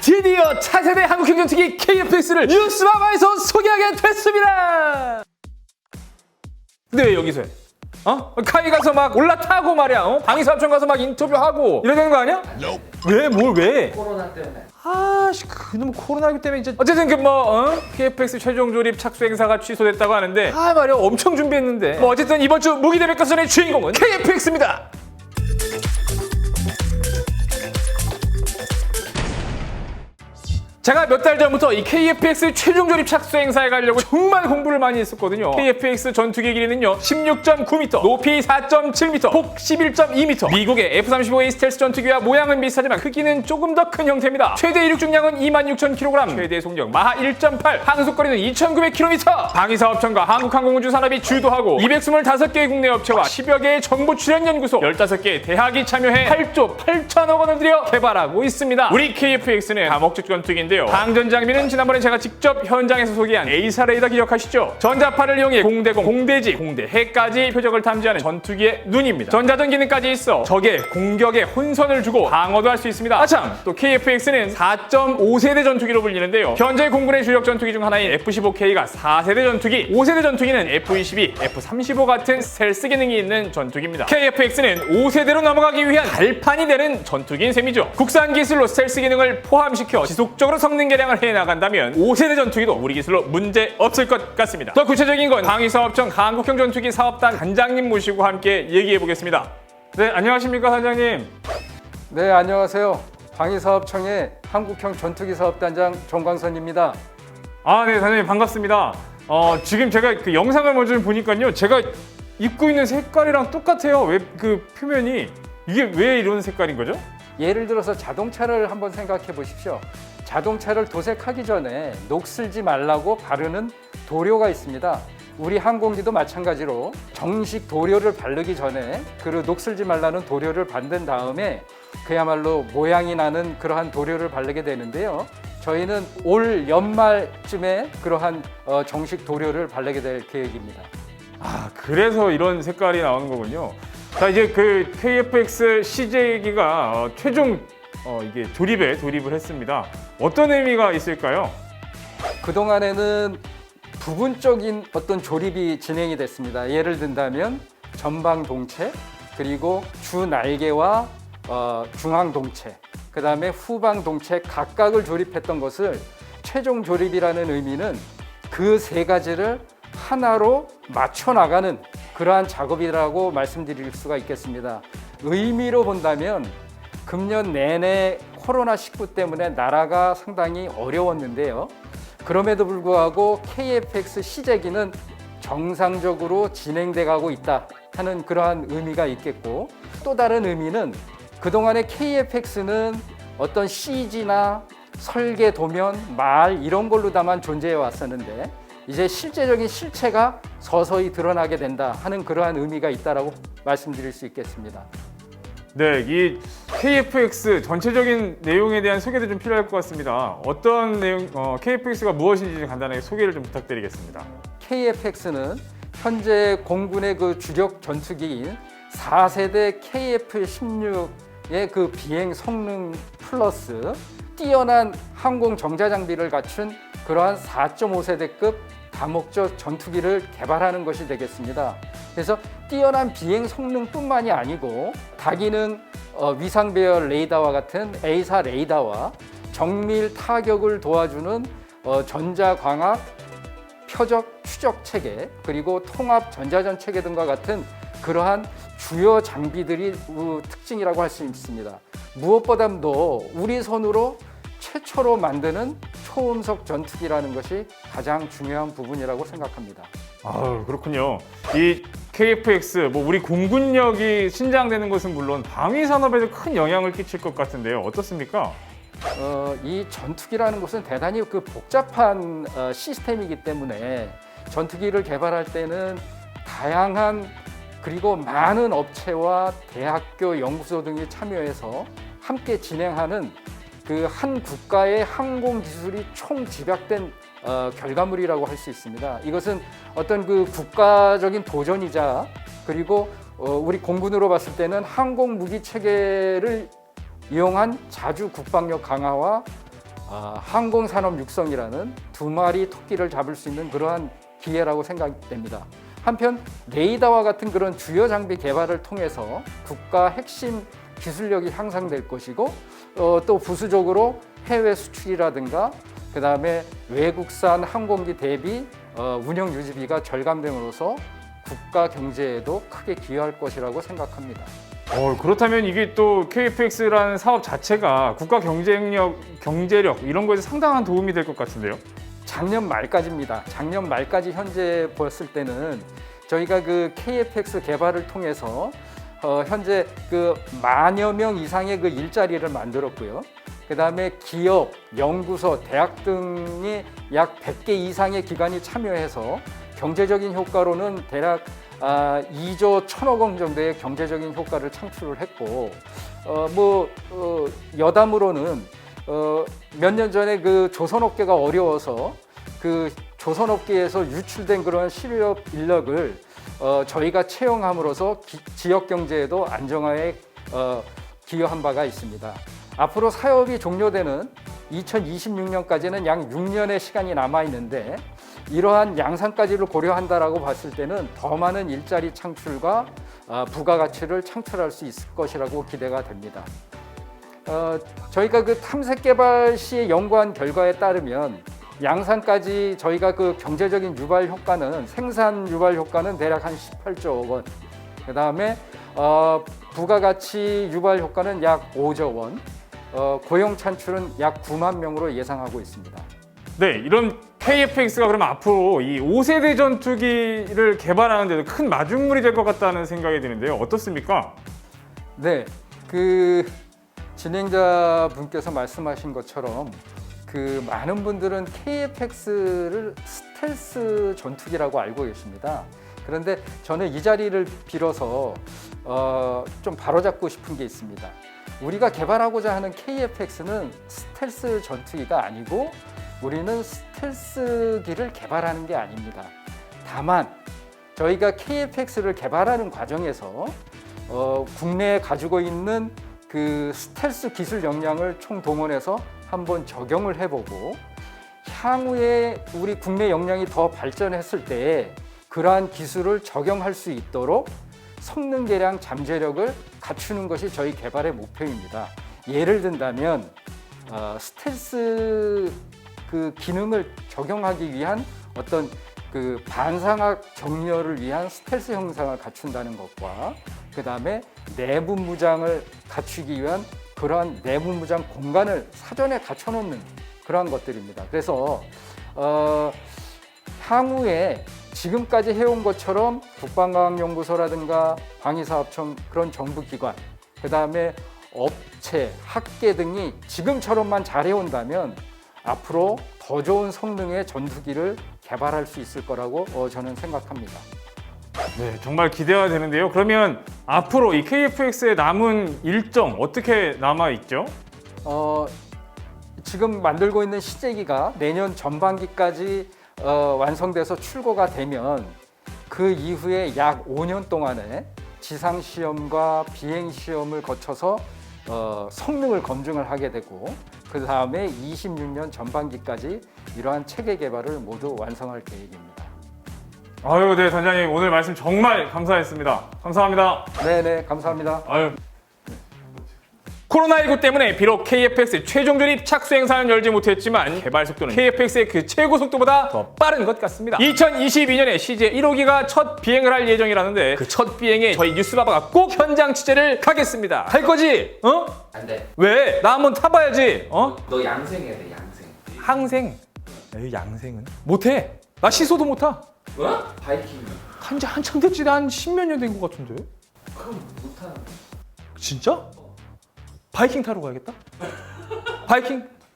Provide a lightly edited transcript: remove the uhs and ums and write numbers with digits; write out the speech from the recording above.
드디어 차세대 한국형 전투기 KF-X를 뉴스마마에서 소개하게 됐습니다. 근데 왜 여기서 해? 카이 가서 막 올라타고 말이야. 방위사업청 가서 막 인터뷰하고 이래야 되는 거 아니야? 왜? 뭘 왜? 코로나 때문에. 아씨, 그놈 코로나 때문에 진짜. 어쨌든 KF-X 최종 조립 착수 행사가 취소됐다고 하는데 말이야, 엄청 준비했는데. 어쨌든 이번 주 무기대백과선의 주인공은 KF-X입니다. 제가 몇 달 전부터 이 KF-X 최종 조립 착수 행사에 가려고 정말 공부를 많이 했었거든요. KF-X 전투기 길이는요 16.9m, 높이 4.7m, 폭 11.2m. 미국의 F-35A 스텔스 전투기와 모양은 비슷하지만 크기는 조금 더 큰 형태입니다. 최대 이륙 중량은 26,000kg, 최대 속력 마하 1.8, 항속거리는 2,900km. 방위사업청과 한국항공우주산업이 주도하고 225개의 국내 업체와 10여 개의 정보 출연 연구소, 15개의 대학이 참여해 8조 8천억 원을 들여 개발하고 있습니다. 우리 KF-X는 다목적 전투기인데요. 방전 장비는 지난번에 제가 직접 현장에서 소개한 A사 레이더 기억하시죠? 전자파를 이용해 공대공, 공대지, 공대해까지 표적을 탐지하는 전투기의 눈입니다. 전자전 기능까지 있어 적의 공격에 혼선을 주고 방어도 할 수 있습니다. 아참, 또 KF-X는 4.5세대 전투기로 불리는데요. 현재 공군의 주력 전투기 중 하나인 F-15K가 4세대 전투기, 5세대 전투기는 F-22, F-35 같은 스텔스 기능이 있는 전투기입니다. KF-X는 5세대로 넘어가기 위한 발판이 되는 전투기인 셈이죠. 국산 기술로 스텔스 기능을 포함시켜 지속적으로 성능 개량을 해나간다면 5세대 전투기도 우리 기술로 문제 없을 것 같습니다. 더 구체적인 건 방위사업청 한국형 전투기 사업단 단장님 모시고 함께 얘기해 보겠습니다. 네, 안녕하십니까 단장님. 네, 안녕하세요. 방위사업청의 한국형 전투기 사업단장 정광선입니다. 네, 단장님 반갑습니다. 지금 제가 그 영상을 먼저 보니까요, 제가 입고 있는 색깔이랑 똑같아요. 왜 그 표면이 이게 왜 이런 색깔인 거죠? 예를 들어서 자동차를 한번 생각해 보십시오. 자동차를 도색하기 전에 녹슬지 말라고 바르는 도료가 있습니다. 우리 항공기도 마찬가지로 정식 도료를 바르기 전에 그 녹슬지 말라는 도료를 바른 다음에 그야말로 모양이 나는 그러한 도료를 바르게 되는데요. 저희는 올 연말쯤에 그러한 정식 도료를 바르게 될 계획입니다. 그래서 이런 색깔이 나오는 거군요. 자, 이제 그 KF-X CJ기가 최종 이게 조립을 했습니다. 어떤 의미가 있을까요? 그동안에는 부분적인 어떤 조립이 진행이 됐습니다. 예를 든다면 전방 동체, 그리고 주 날개와 중앙 동체, 그 다음에 후방 동체 각각을 조립했던 것을 최종 조립이라는 의미는 그 세 가지를 하나로 맞춰 나가는 그러한 작업이라고 말씀드릴 수가 있겠습니다. 의미로 본다면 금년 내내 코로나19 때문에 나라가 상당히 어려웠는데요. 그럼에도 불구하고 KF-X 시제기는 정상적으로 진행돼 가고 있다 하는 그러한 의미가 있겠고, 또 다른 의미는 그동안의 KF-X는 어떤 CG나 설계 도면, 말 이런 걸로 다만 존재해 왔었는데 이제 실제적인 실체가 서서히 드러나게 된다 하는 그러한 의미가 있다라고 말씀드릴 수 있겠습니다. 네, 이 KF-X 전체적인 내용에 대한 소개도 좀 필요할 것 같습니다. 어떤 내용, KF-X가 무엇인지 간단하게 소개를 좀 부탁드리겠습니다. KF-X는 현재 공군의 그 주력 전투기인 4세대 KF-16의 그 비행 성능 플러스 뛰어난 항공 정자 장비를 갖춘 그러한 4.5세대급 다목적 전투기를 개발하는 것이 되겠습니다. 그래서 뛰어난 비행 성능뿐만이 아니고 다기능 위상 배열 레이더와 같은 A사 레이더와 정밀 타격을 도와주는 전자광학 표적 추적 체계, 그리고 통합 전자전 체계 등과 같은 그러한 주요 장비들이 특징이라고 할 수 있습니다. 무엇보다도 우리 손으로 최초로 만드는 초음속 전투기라는 것이 가장 중요한 부분이라고 생각합니다. 그렇군요. 이 KF-X, 우리 공군력이 신장되는 것은 물론 방위 산업에도 큰 영향을 끼칠 것 같은데요. 어떻습니까? 이 전투기라는 것은 대단히 그 복잡한 시스템이기 때문에 전투기를 개발할 때는 다양한 그리고 많은 업체와 대학교, 연구소 등이 참여해서 함께 진행하는 그 한 국가의 항공 기술이 총 집약된 결과물이라고 할 수 있습니다. 이것은 어떤 그 국가적인 도전이자 그리고 우리 공군으로 봤을 때는 항공 무기 체계를 이용한 자주 국방력 강화와 항공산업 육성이라는 두 마리 토끼를 잡을 수 있는 그러한 기회라고 생각됩니다. 한편 레이더와 같은 그런 주요 장비 개발을 통해서 국가 핵심 기술력이 향상될 것이고 또 부수적으로 해외 수출이라든가 그다음에 외국산 항공기 대비 운영 유지비가 절감됨으로써 국가 경제에도 크게 기여할 것이라고 생각합니다. 그렇다면 이게 또 KFX라는 사업 자체가 국가 경제력 이런 거에서 상당한 도움이 될 것 같은데요. 작년 말까지입니다. 작년 말까지 현재 봤을 때는 저희가 그 KFX 개발을 통해서 현재 그 10,000여 명 이상의 그 일자리를 만들었고요. 그다음에 기업, 연구소, 대학 등이 약 100개 이상의 기관이 참여해서 경제적인 효과로는 대략 2조 1,000억 원 정도의 경제적인 효과를 창출을 했고, 여담으로는 몇 년 전에 그 조선업계가 어려워서 그 조선업계에서 유출된 그런 실업 인력을 저희가 채용함으로써 지역 경제에도 안정화에 기여한 바가 있습니다. 앞으로 사업이 종료되는 2026년까지는 약 6년의 시간이 남아 있는데 이러한 양상까지를 고려한다라고 봤을 때는 더 많은 일자리 창출과 부가가치를 창출할 수 있을 것이라고 기대가 됩니다. 저희가 그 탐색 개발 시에 연구한 결과에 따르면 양산까지 저희가 그 경제적인 유발 효과는 생산 유발 효과는 대략 한 18조 원, 그 다음에 부가가치 유발 효과는 약 5조 원, 고용 창출은 약 9만 명으로 예상하고 있습니다. 네, 이런 KFX가 그러면 앞으로 이 5세대 전투기를 개발하는 데도 큰 마중물이 될 것 같다는 생각이 드는데요. 어떻습니까? 네, 그 진행자분께서 말씀하신 것처럼 그 많은 분들은 KFX를 스텔스 전투기라고 알고 계십니다. 그런데 저는 이 자리를 빌어서 좀 바로잡고 싶은 게 있습니다. 우리가 개발하고자 하는 KFX는 스텔스 전투기가 아니고 우리는 스텔스기를 개발하는 게 아닙니다. 다만 저희가 KFX를 개발하는 과정에서 국내에 가지고 있는 그 스텔스 기술 역량을 총동원해서 한번 적용을 해보고 향후에 우리 국내 역량이 더 발전했을 때 그러한 기술을 적용할 수 있도록 성능 개량 잠재력을 갖추는 것이 저희 개발의 목표입니다. 예를 든다면 스텔스 그 기능을 적용하기 위한 어떤 그 반상학 정렬을 위한 스텔스 형상을 갖춘다는 것과 그 다음에 내부 무장을 갖추기 위한 그러한 내부 무장 공간을 사전에 갖춰놓는 그러한 것들입니다. 그래서 향후에 지금까지 해온 것처럼 국방과학연구소라든가 방위사업청 그런 정부기관, 그 다음에 업체, 학계 등이 지금처럼만 잘해온다면 앞으로 더 좋은 성능의 전투기를 개발할 수 있을 거라고 저는 생각합니다. 네, 정말 기대가 되는데요. 그러면 앞으로 이 KFX의 남은 일정 어떻게 남아 있죠? 지금 만들고 있는 시제기가 내년 전반기까지 완성돼서 출고가 되면 그 이후에 약 5년 동안의 지상시험과 비행시험을 거쳐서 성능을 검증을 하게 되고 그 다음에 26년 전반기까지 이러한 체계 개발을 모두 완성할 계획입니다. 아유, 네, 단장님 오늘 말씀 정말 감사했습니다. 감사합니다. 네네, 감사합니다. 아유. 코로나19 때문에 비록 KFX 최종 조립 착수 행사는 열지 못했지만 개발 속도는 KFX의 그 최고 속도보다 더 빠른 것 같습니다. 2022년에 CJ 1호기가 첫 비행을 할 예정이라는데 그 첫 비행에 저희 뉴스바바가 꼭 현장 취재를 가겠습니다. 갈 거지? 어? 안 돼. 왜? 나 한번 타봐야지. 어? 너 양생해야 돼, 양생. 항생. 에이, 양생은? 못해. 나 시소도 못 타. 뭐? 바이킹. 탄지 한참 됐지. 한 10몇 년 된 것 같은데. 그럼 못하는. 진짜? 바이킹 타러 가야겠다. 바이킹